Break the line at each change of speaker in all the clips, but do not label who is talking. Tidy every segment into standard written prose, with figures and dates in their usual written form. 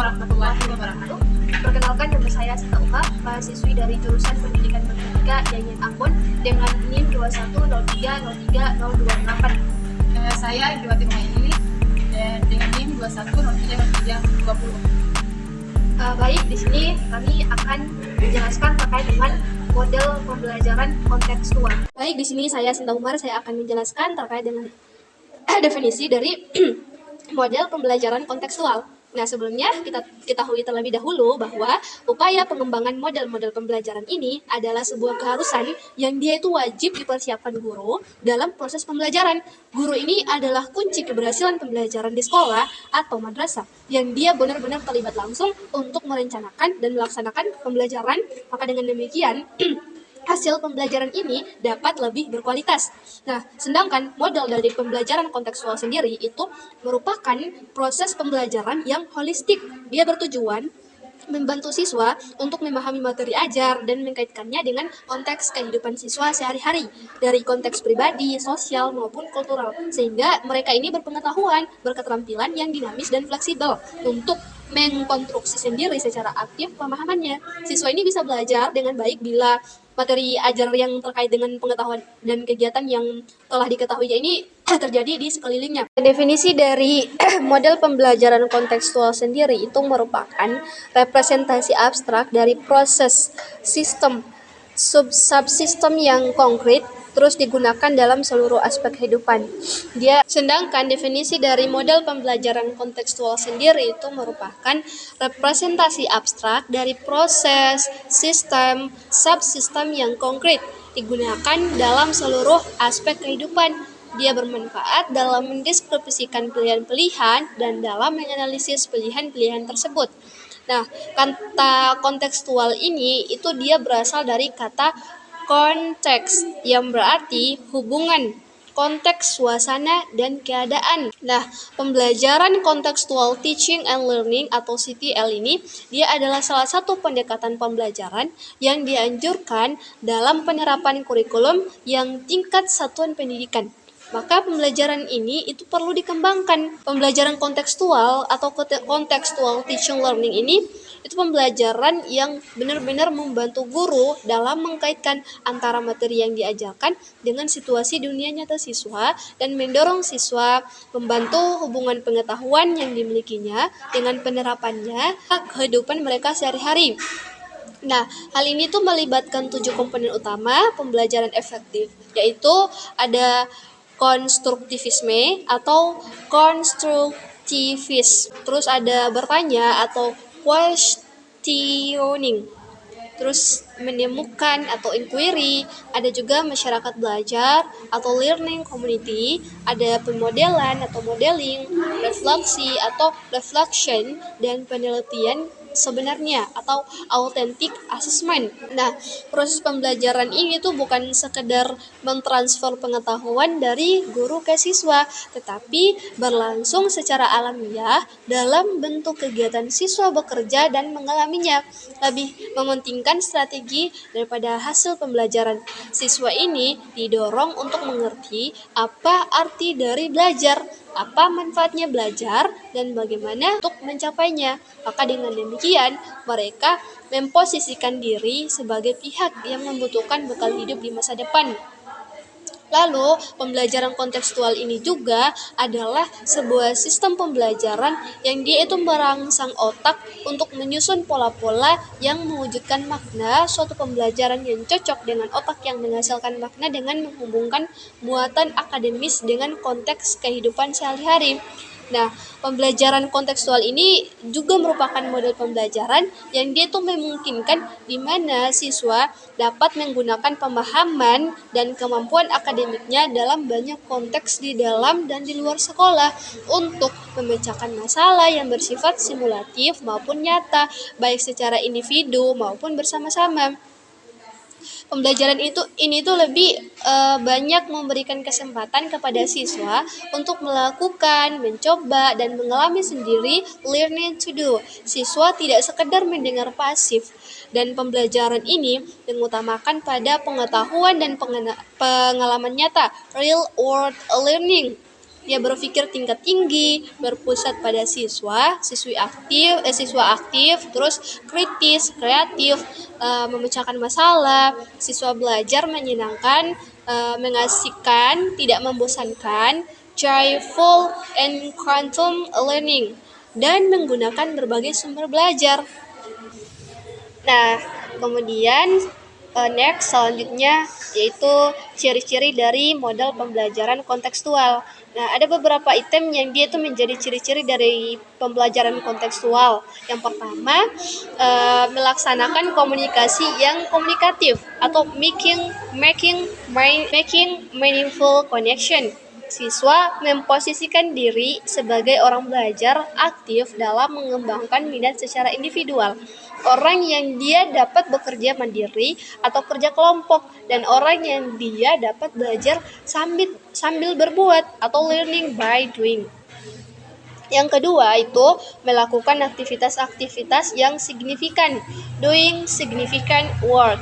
warahmatullahi wabarakatuh. Perkenalkan, nama saya Sinta Uka, mahasiswi dari jurusan Pendidikan Matematika Yayan Ambon dengan NIM 2103030208.
Saya Juwati Rumaini dengan NIM 21030320.
Baik, di sini kami akan menjelaskan terkait dengan model pembelajaran kontekstual. Baik, di sini saya Sinta Umar, saya akan menjelaskan terkait dengan definisi dari model pembelajaran kontekstual. Nah, sebelumnya kita ketahui terlebih dahulu bahwa upaya pengembangan model-model pembelajaran ini adalah sebuah keharusan yang dia itu wajib dipersiapkan guru dalam proses pembelajaran. Guru ini adalah kunci keberhasilan pembelajaran di sekolah atau madrasah, yang dia benar-benar terlibat langsung untuk merencanakan dan melaksanakan pembelajaran. Maka dengan demikian, hasil pembelajaran ini dapat lebih berkualitas. Nah, sedangkan model dari pembelajaran kontekstual sendiri itu merupakan proses pembelajaran yang holistik. Dia bertujuan membantu siswa untuk memahami materi ajar dan mengkaitkannya dengan konteks kehidupan siswa sehari-hari dari konteks pribadi, sosial, maupun kultural, sehingga mereka ini berpengetahuan, berketerampilan yang dinamis dan fleksibel untuk mengkonstruksi sendiri secara aktif pemahamannya. Siswa ini bisa belajar dengan baik bila materi ajar yang terkait dengan pengetahuan dan kegiatan yang telah diketahuinya ini terjadi di sekelilingnya. Definisi dari model pembelajaran kontekstual sendiri itu merupakan representasi abstrak dari proses sistem subsistem yang konkret terus digunakan dalam seluruh aspek kehidupan. Sedangkan definisi dari model pembelajaran kontekstual sendiri itu merupakan representasi abstrak dari proses, sistem, subsistem yang konkret digunakan dalam seluruh aspek kehidupan. Dia bermanfaat dalam mendeskripsikan pilihan-pilihan dan dalam menganalisis pilihan-pilihan tersebut. Nah, kata kontekstual ini itu dia berasal dari kata konteks yang berarti hubungan, konteks, suasana, dan keadaan. Nah, pembelajaran kontekstual teaching and learning atau CTL ini dia adalah salah satu pendekatan pembelajaran yang dianjurkan dalam penerapan kurikulum yang tingkat satuan pendidikan. Maka pembelajaran ini itu perlu dikembangkan. Pembelajaran kontekstual atau kontekstual teaching learning ini itu pembelajaran yang benar-benar membantu guru dalam mengkaitkan antara materi yang diajarkan dengan situasi dunia nyata siswa dan mendorong siswa membantu hubungan pengetahuan yang dimilikinya dengan penerapannya ke kehidupan mereka sehari-hari. Nah, hal ini tuh melibatkan 7 komponen utama pembelajaran efektif, yaitu ada konstruktivisme atau konstruktivis, terus ada bertanya atau questioning, terus menemukan atau inquiry, ada juga masyarakat belajar atau learning community, ada pemodelan atau modeling, refleksi atau reflection, dan penelitian sebenarnya atau authentic assessment. Nah, proses pembelajaran ini tuh bukan sekedar mentransfer pengetahuan dari guru ke siswa, tetapi berlangsung secara alamiah dalam bentuk kegiatan siswa bekerja dan mengalaminya. Lebih mementingkan strategi daripada hasil pembelajaran. Siswa ini didorong untuk mengerti apa arti dari belajar, apa manfaatnya belajar, dan bagaimana untuk mencapainya. Maka dengan demikian, mereka memposisikan diri sebagai pihak yang membutuhkan bekal hidup di masa depan. Lalu, pembelajaran kontekstual ini juga adalah sebuah sistem pembelajaran yang dia itu merangsang otak untuk menyusun pola-pola yang mewujudkan makna suatu pembelajaran yang cocok dengan otak yang menghasilkan makna dengan menghubungkan muatan akademis dengan konteks kehidupan sehari-hari. Nah, pembelajaran kontekstual ini juga merupakan model pembelajaran yang dia tuh memungkinkan di mana siswa dapat menggunakan pemahaman dan kemampuan akademiknya dalam banyak konteks di dalam dan di luar sekolah untuk memecahkan masalah yang bersifat simulatif maupun nyata, baik secara individu maupun bersama-sama. Pembelajaran ini tuh lebih banyak memberikan kesempatan kepada siswa untuk melakukan, mencoba, dan mengalami sendiri learning to do. Siswa tidak sekedar mendengar pasif, dan pembelajaran ini mengutamakan pada pengetahuan dan pengalaman nyata, real world learning. dia berpikir tingkat tinggi, berpusat pada siswa aktif, terus kritis, kreatif, memecahkan masalah, siswa belajar menyenangkan, mengasihkan, tidak membosankan, joyful and quantum learning, dan menggunakan berbagai sumber belajar. Nah, kemudian next selanjutnya yaitu ciri-ciri dari model pembelajaran kontekstual. Nah, ada beberapa item yang dia itu menjadi ciri-ciri dari pembelajaran kontekstual. Yang pertama, melaksanakan komunikasi yang komunikatif atau making meaningful connection. Siswa memposisikan diri sebagai orang belajar aktif dalam mengembangkan minat secara individual. Orang yang dia dapat bekerja mandiri atau kerja kelompok, dan orang yang dia dapat belajar sambil berbuat atau learning by doing. Yang kedua itu melakukan aktivitas-aktivitas yang signifikan, doing significant work.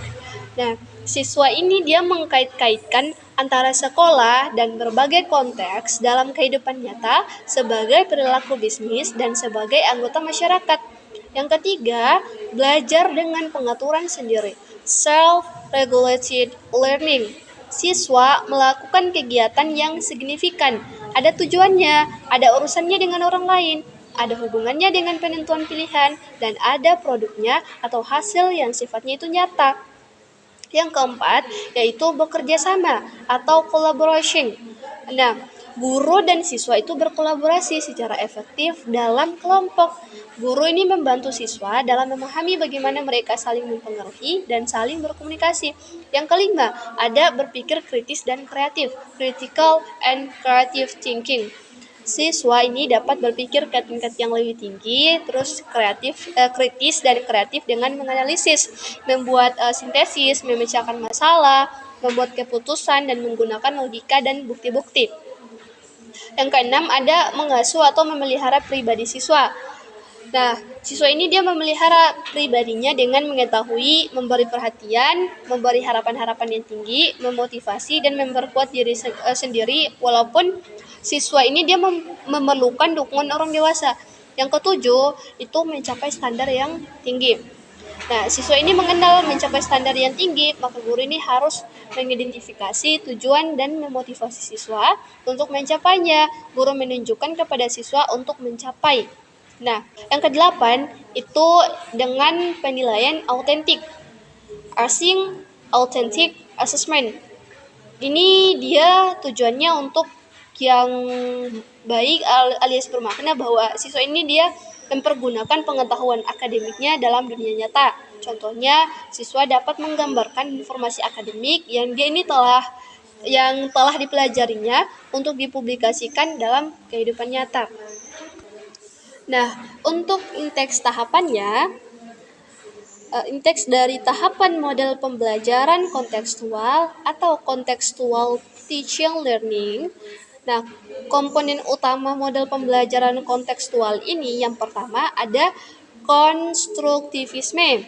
Nah, siswa ini dia mengkait-kaitkan antara sekolah dan berbagai konteks dalam kehidupan nyata sebagai perilaku bisnis dan sebagai anggota masyarakat. Yang ketiga, belajar dengan pengaturan sendiri, self-regulated learning. Siswa melakukan kegiatan yang signifikan, ada tujuannya, ada urusannya dengan orang lain, ada hubungannya dengan penentuan pilihan, dan ada produknya atau hasil yang sifatnya itu nyata. Yang keempat, yaitu bekerja sama atau collaboration. Nah, guru dan siswa itu berkolaborasi secara efektif dalam kelompok. Guru ini membantu siswa dalam memahami bagaimana mereka saling mempengaruhi dan saling berkomunikasi. Yang kelima, ada berpikir kritis dan kreatif, critical and creative thinking. Siswa ini dapat berpikir ke tingkat yang lebih tinggi, terus kritis dan kreatif dengan menganalisis, membuat sintesis, memecahkan masalah, membuat keputusan, dan menggunakan logika dan bukti-bukti. Yang keenam, ada mengasuh atau memelihara pribadi siswa. Nah, siswa ini dia memelihara pribadinya dengan mengetahui, memberi perhatian, memberi harapan-harapan yang tinggi, memotivasi, dan memperkuat diri sendiri walaupun siswa ini dia memerlukan dukungan orang dewasa. Yang ketujuh, itu mencapai standar yang tinggi. Nah, siswa ini mengenal mencapai standar yang tinggi, maka guru ini harus mengidentifikasi tujuan dan memotivasi siswa untuk mencapainya. Guru menunjukkan kepada siswa untuk mencapai. Nah, yang kedelapan itu dengan penilaian autentik, asing authentic assessment. Ini dia tujuannya untuk yang baik alias bermakna bahwa siswa ini dia mempergunakan pengetahuan akademiknya dalam dunia nyata. Contohnya, siswa dapat menggambarkan informasi akademik yang telah dipelajarinya untuk dipublikasikan dalam kehidupan nyata. Nah, untuk indeks tahapannya, indeks dari tahapan model pembelajaran kontekstual atau contextual teaching learning. Nah, komponen utama model pembelajaran kontekstual ini yang pertama ada konstruktivisme.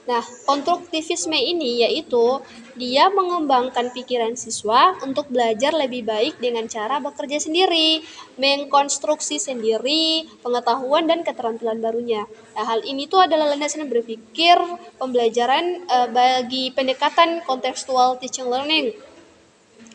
Nah, konstruktivisme ini yaitu dia mengembangkan pikiran siswa untuk belajar lebih baik dengan cara bekerja sendiri, mengkonstruksi sendiri pengetahuan dan keterampilan barunya. Nah, hal ini tuh adalah landasan berpikir pembelajaran bagi pendekatan contextual teaching learning.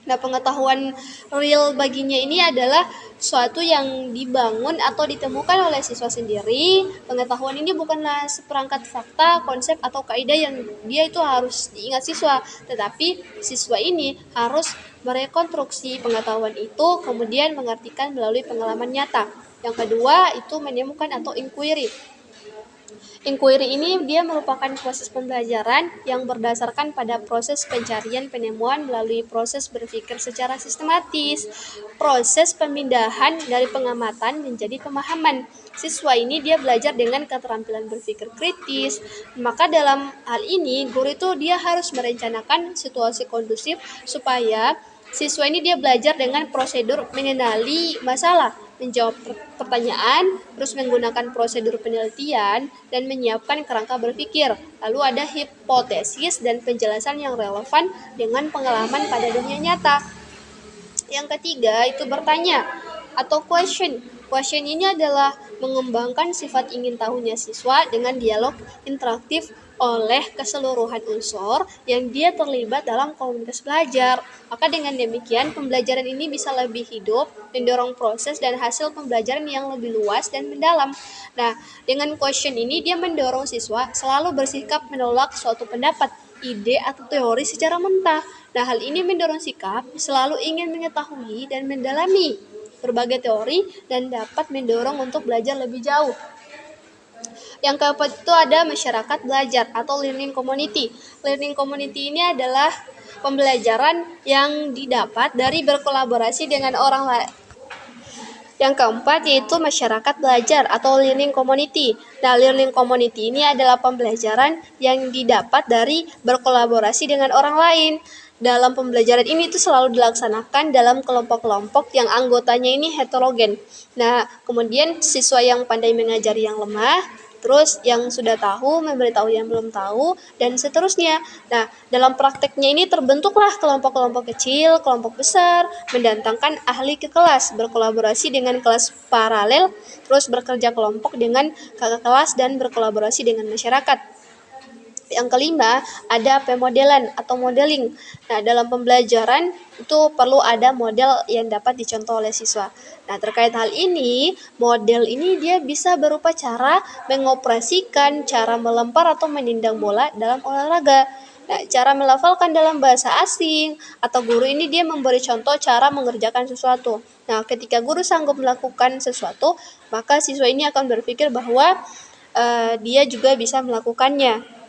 Nah, pengetahuan real baginya ini adalah suatu yang dibangun atau ditemukan oleh siswa sendiri. Pengetahuan ini bukanlah seperangkat fakta, konsep, atau kaidah yang dia itu harus diingat siswa, tetapi siswa ini harus merekonstruksi pengetahuan itu, kemudian mengartikan melalui pengalaman nyata. Yang kedua, itu menemukan atau inquiry. Inquiry ini dia merupakan proses pembelajaran yang berdasarkan pada proses pencarian penemuan melalui proses berpikir secara sistematis, proses pemindahan dari pengamatan menjadi pemahaman. Siswa ini dia belajar dengan keterampilan berpikir kritis, maka dalam hal ini guru itu dia harus merencanakan situasi kondusif supaya siswa ini dia belajar dengan prosedur mengenali masalah, menjawab pertanyaan, terus menggunakan prosedur penelitian, dan menyiapkan kerangka berpikir. Lalu ada hipotesis dan penjelasan yang relevan dengan pengalaman pada dunia nyata. Yang ketiga itu bertanya. atau question. Question ini adalah mengembangkan sifat ingin tahunya siswa dengan dialog interaktif oleh keseluruhan unsur yang dia terlibat dalam komunitas belajar. Maka dengan demikian pembelajaran ini bisa lebih hidup, mendorong proses dan hasil pembelajaran yang lebih luas dan mendalam. Nah, dengan question ini dia mendorong siswa selalu bersikap menolak suatu pendapat, ide atau teori secara mentah. Nah, hal ini mendorong sikap selalu ingin mengetahui dan mendalami berbagai teori dan dapat mendorong untuk belajar lebih jauh. Yang keempat itu ada masyarakat belajar atau learning community. Learning community ini adalah pembelajaran yang didapat dari berkolaborasi dengan orang lain. Yang keempat yaitu masyarakat belajar atau learning community. Nah, learning community ini adalah pembelajaran yang didapat dari berkolaborasi dengan orang lain. Dalam pembelajaran ini itu selalu dilaksanakan dalam kelompok-kelompok yang anggotanya ini heterogen. Nah, kemudian siswa yang pandai mengajari yang lemah, terus yang sudah tahu memberitahu yang belum tahu, dan seterusnya. Nah, dalam prakteknya ini terbentuklah kelompok-kelompok kecil, kelompok besar, mendatangkan ahli ke kelas, berkolaborasi dengan kelas paralel, terus bekerja kelompok dengan kakak kelas, dan berkolaborasi dengan masyarakat. Yang kelima, ada pemodelan atau modeling. Nah, dalam pembelajaran itu perlu ada model yang dapat dicontoh oleh siswa. Nah, terkait hal ini, model ini dia bisa berupa cara mengoperasikan, cara melempar atau menendang bola dalam olahraga. Nah, cara melafalkan dalam bahasa asing, atau guru ini dia memberi contoh cara mengerjakan sesuatu. Nah, ketika guru sanggup melakukan sesuatu, maka siswa ini akan berpikir bahwa dia juga bisa melakukannya.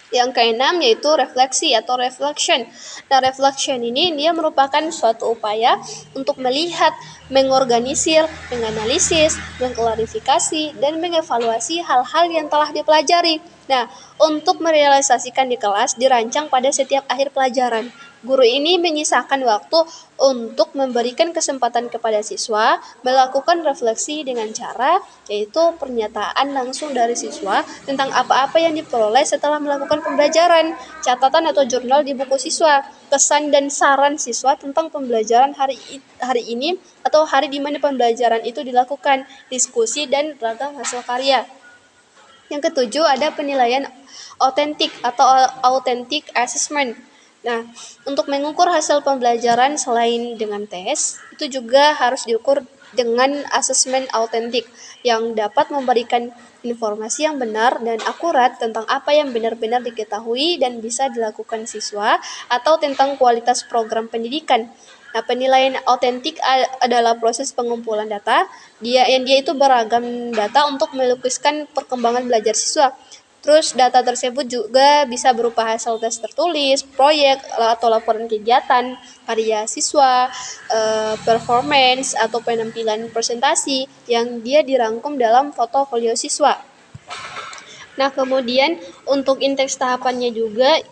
Yang keenam yaitu refleksi atau reflection. Nah, reflection ini dia merupakan suatu upaya untuk melihat, mengorganisir, menganalisis, mengklarifikasi, dan mengevaluasi hal-hal yang telah dipelajari. Nah, untuk merealisasikan di kelas dirancang pada setiap akhir pelajaran. Guru ini menyisakan waktu untuk memberikan kesempatan kepada siswa melakukan refleksi dengan cara yaitu pernyataan langsung dari siswa tentang apa-apa yang diperoleh setelah melakukan pembelajaran, catatan atau jurnal di buku siswa, kesan dan saran siswa tentang pembelajaran hari ini atau hari di mana pembelajaran itu dilakukan, diskusi dan ragam hasil karya. Yang ketujuh ada penilaian otentik atau authentic assessment. Nah, untuk mengukur hasil pembelajaran selain dengan tes, itu juga harus diukur dengan asesmen autentik yang dapat memberikan informasi yang benar dan akurat tentang apa yang benar-benar diketahui dan bisa dilakukan siswa atau tentang kualitas program pendidikan. Nah, penilaian autentik adalah proses pengumpulan data, dia itu beragam data untuk melukiskan perkembangan belajar siswa. Terus data tersebut juga bisa berupa hasil tes tertulis, proyek atau laporan kegiatan, karya siswa, performance atau penampilan presentasi yang dia dirangkum dalam portofolio siswa. Nah, kemudian untuk indeks tahapannya juga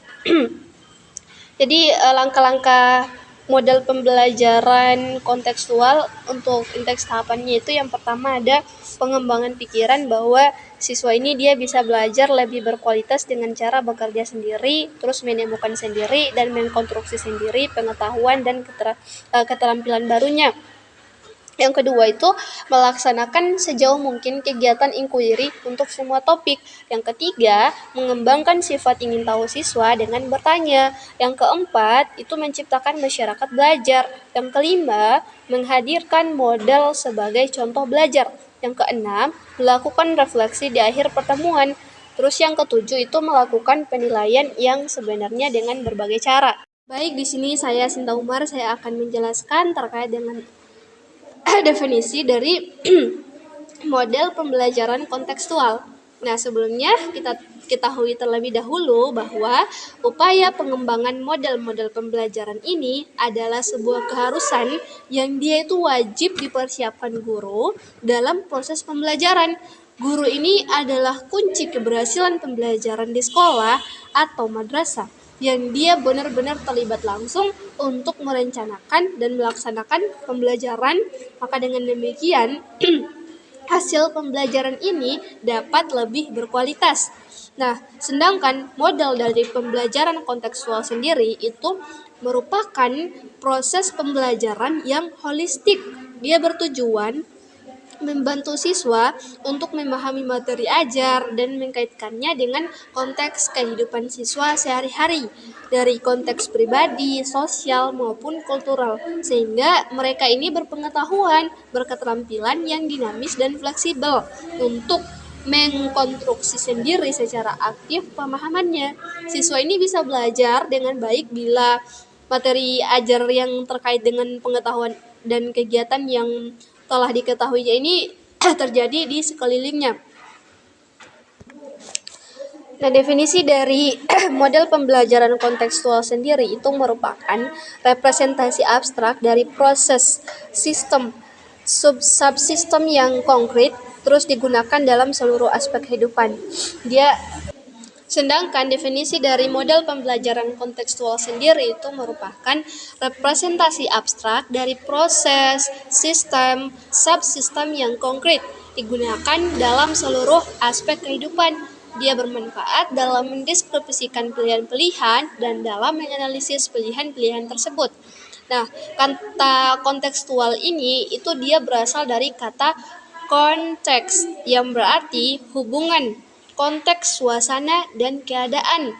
jadi langkah-langkah model pembelajaran kontekstual untuk indeks tahapannya itu yang pertama ada pengembangan pikiran bahwa siswa ini dia bisa belajar lebih berkualitas dengan cara bekerja sendiri, terus menemukan sendiri dan mengkonstruksi sendiri pengetahuan dan keterampilan barunya. Yang kedua itu melaksanakan sejauh mungkin kegiatan inquiry untuk semua topik. Yang ketiga, mengembangkan sifat ingin tahu siswa dengan bertanya. Yang keempat, itu menciptakan masyarakat belajar. Yang kelima, menghadirkan model sebagai contoh belajar. Yang keenam, melakukan refleksi di akhir pertemuan. Terus yang ketujuh itu melakukan penilaian yang sebenarnya dengan berbagai cara. Baik, di sini saya Sinta Umar, saya akan menjelaskan terkait dengan definisi dari model pembelajaran kontekstual. Nah, sebelumnya kita ketahui terlebih dahulu bahwa upaya pengembangan model-model pembelajaran ini adalah sebuah keharusan yang dia itu wajib dipersiapkan guru dalam proses pembelajaran. Guru ini adalah kunci keberhasilan pembelajaran di sekolah atau madrasah, yang dia benar-benar terlibat langsung untuk merencanakan dan melaksanakan pembelajaran. Maka dengan demikian hasil pembelajaran ini dapat lebih berkualitas. Nah, sedangkan model dari pembelajaran kontekstual sendiri itu merupakan proses pembelajaran yang holistik, Dia bertujuan membantu siswa untuk memahami materi ajar dan mengkaitkannya dengan konteks kehidupan siswa sehari-hari dari konteks pribadi, sosial maupun kultural, sehingga mereka ini berpengetahuan, berketerampilan yang dinamis dan fleksibel untuk mengkonstruksi sendiri secara aktif pemahamannya. Siswa ini bisa belajar dengan baik bila materi ajar yang terkait dengan pengetahuan dan kegiatan yang telah diketahuinya ini terjadi di sekelilingnya. Nah, definisi dari model pembelajaran kontekstual sendiri itu merupakan representasi abstrak dari proses sistem subsistem yang konkret terus digunakan dalam seluruh aspek kehidupan. Sedangkan definisi dari model pembelajaran kontekstual sendiri itu merupakan representasi abstrak dari proses, sistem, subsistem yang konkret digunakan dalam seluruh aspek kehidupan. Dia bermanfaat dalam mendeskripsikan pilihan-pilihan dan dalam menganalisis pilihan-pilihan tersebut. Nah, kata kontekstual ini itu dia berasal dari kata konteks yang berarti hubungan, konteks, suasana, dan keadaan.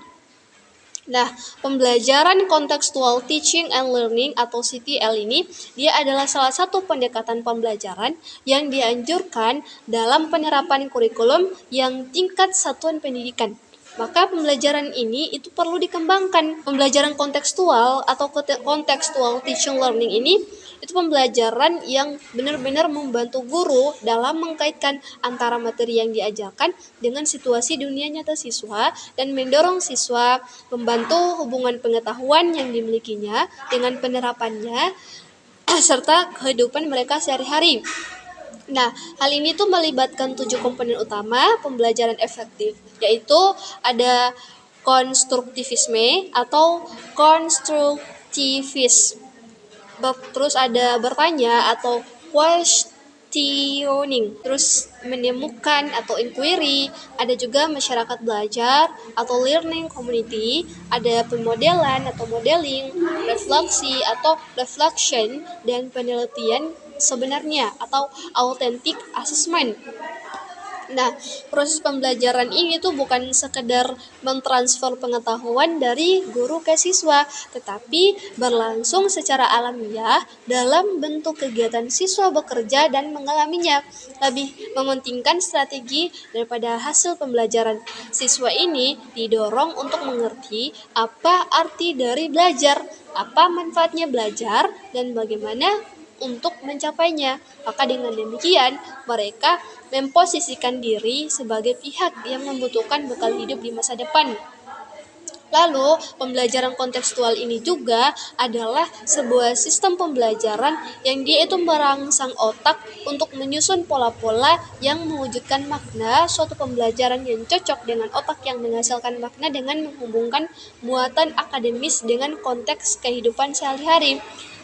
Nah, pembelajaran kontekstual teaching and learning atau CTL ini dia adalah salah satu pendekatan pembelajaran yang dianjurkan dalam penerapan kurikulum yang tingkat satuan pendidikan. Maka pembelajaran ini itu perlu dikembangkan. Pembelajaran kontekstual atau kontekstual teaching learning ini itu pembelajaran yang benar-benar membantu guru dalam mengkaitkan antara materi yang diajarkan dengan situasi dunia nyata siswa dan mendorong siswa membantu hubungan pengetahuan yang dimilikinya dengan penerapannya serta kehidupan mereka sehari-hari. Nah, hal ini tuh melibatkan 7 komponen utama pembelajaran efektif, yaitu ada konstruktivisme atau konstruktivis. Terus ada bertanya atau questioning, terus menemukan atau inquiry, ada juga masyarakat belajar atau learning community, ada pemodelan atau modeling, refleksi atau reflection, dan penelitian sebenarnya atau authentic assessment. Nah, proses pembelajaran ini tuh bukan sekedar mentransfer pengetahuan dari guru ke siswa, tetapi berlangsung secara alamiah dalam bentuk kegiatan siswa bekerja dan mengalaminya. Lebih mementingkan strategi daripada hasil pembelajaran. Siswa ini didorong untuk mengerti apa arti dari belajar, apa manfaatnya belajar, dan bagaimana untuk mencapainya. Maka dengan demikian mereka memposisikan diri sebagai pihak yang membutuhkan bekal hidup di masa depan. Lalu, pembelajaran kontekstual ini juga adalah sebuah sistem pembelajaran yang dia itu merangsang otak untuk menyusun pola-pola yang mewujudkan makna suatu pembelajaran yang cocok dengan otak yang menghasilkan makna dengan menghubungkan muatan akademis dengan konteks kehidupan sehari-hari.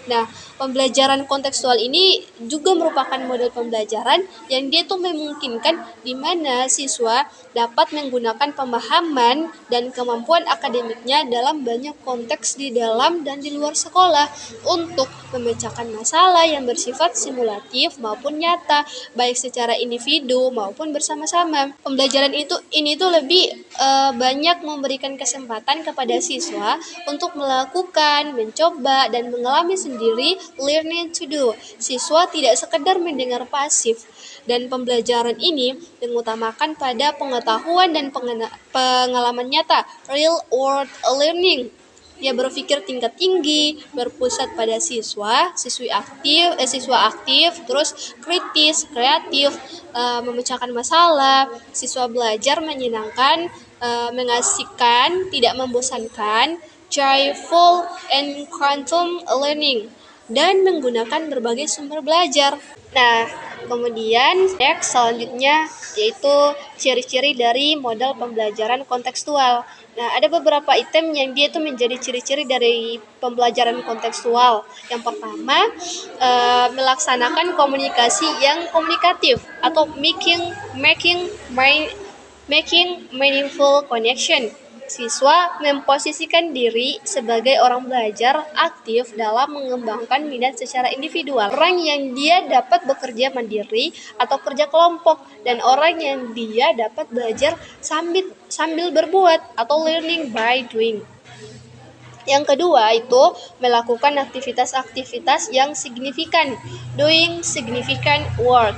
Nah, pembelajaran kontekstual ini juga merupakan model pembelajaran yang dia tuh memungkinkan di mana siswa dapat menggunakan pemahaman dan kemampuan akademiknya dalam banyak konteks di dalam dan di luar sekolah untuk memecahkan masalah yang bersifat simulatif maupun nyata, baik secara individu maupun bersama-sama. Pembelajaran ini tuh lebih banyak memberikan kesempatan kepada siswa untuk melakukan, mencoba, dan mengalami sendiri learning to do. Siswa tidak sekedar mendengar pasif, dan pembelajaran ini mengutamakan pada pengetahuan dan pengalaman nyata, real world learning. Dia berpikir tingkat tinggi, berpusat pada siswa aktif, terus kritis, kreatif, memecahkan masalah. Siswa belajar menyenangkan, mengasihkan, tidak membosankan, joyful and quantum learning, dan menggunakan berbagai sumber belajar. Nah, kemudian next selanjutnya yaitu ciri-ciri dari model pembelajaran kontekstual. Nah, ada beberapa item yang dia itu menjadi ciri-ciri dari pembelajaran kontekstual. Yang pertama, melaksanakan komunikasi yang komunikatif atau making meaningful connection. Siswa memposisikan diri sebagai orang belajar aktif dalam mengembangkan minat secara individual. Orang yang dia dapat bekerja mandiri atau kerja kelompok, dan orang yang dia dapat belajar sambil berbuat atau learning by doing. Yang kedua itu melakukan aktivitas-aktivitas yang signifikan, doing significant work.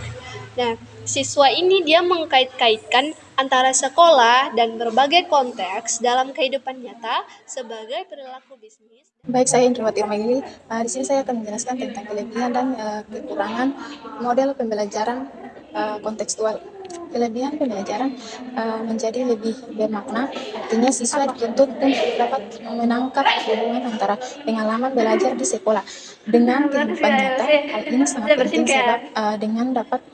Nah, siswa ini dia mengkait-kaitkan antara sekolah dan berbagai konteks dalam kehidupan nyata sebagai perilaku bisnis.
Baik, saya Indriwati Romaili. Di sini saya akan menjelaskan tentang kelebihan dan kekurangan model pembelajaran kontekstual. Kelebihan pembelajaran menjadi lebih bermakna, artinya siswa dituntut untuk dapat menangkap hubungan antara pengalaman belajar di sekolah dengan kehidupan nyata. Hal ini sangat penting sebab dengan dapat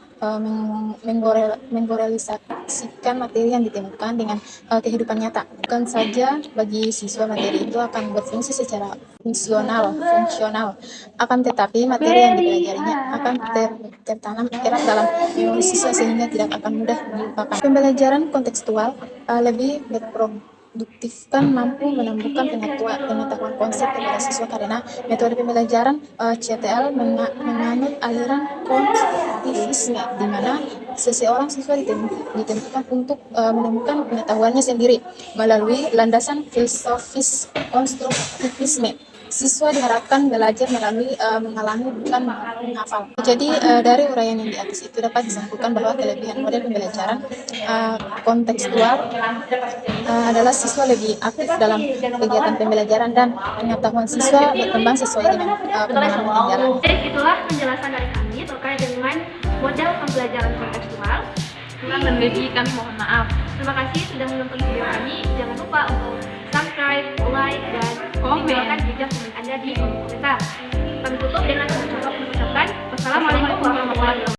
mengkorelasikan materi yang ditemukan dengan kehidupan nyata. Bukan saja bagi siswa materi itu akan berfungsi secara fungsional, akan tetapi materi yang dipelajarinya akan tertanam erat dalam memori siswa sehingga tidak akan mudah dilupakan. Pembelajaran kontekstual lebih berproduktifkan, mampu menumbuhkan pengetahuan konsep kepada siswa karena metode pembelajaran CTL menganut aliran konstruktivisme, di mana seseorang siswa ditentukan untuk menemukan pengetahuannya sendiri melalui landasan filosofis konstruktivisme. Siswa diharapkan belajar melalui mengalami, bukan menghafal. Jadi dari uraian yang di atas itu dapat disimpulkan bahwa kelebihan model pembelajaran kontekstual adalah siswa lebih aktif dalam kegiatan pembelajaran dan pengetahuan siswa berkembang sesuai dengan pengalaman yang jalan.
Jadi itulah penjelasan dari kami terkait dengan model pembelajaran kontekstual.
Kurang dan lebih kami mohon maaf.
Terima kasih sudah menonton video kami. Jangan lupa untuk subscribe, like, dan tinggalkan jejak komen Anda di kolom komentar. Kami tutup dengan mengucapkan wassalamualaikum warahmatullahi wabarakatuh.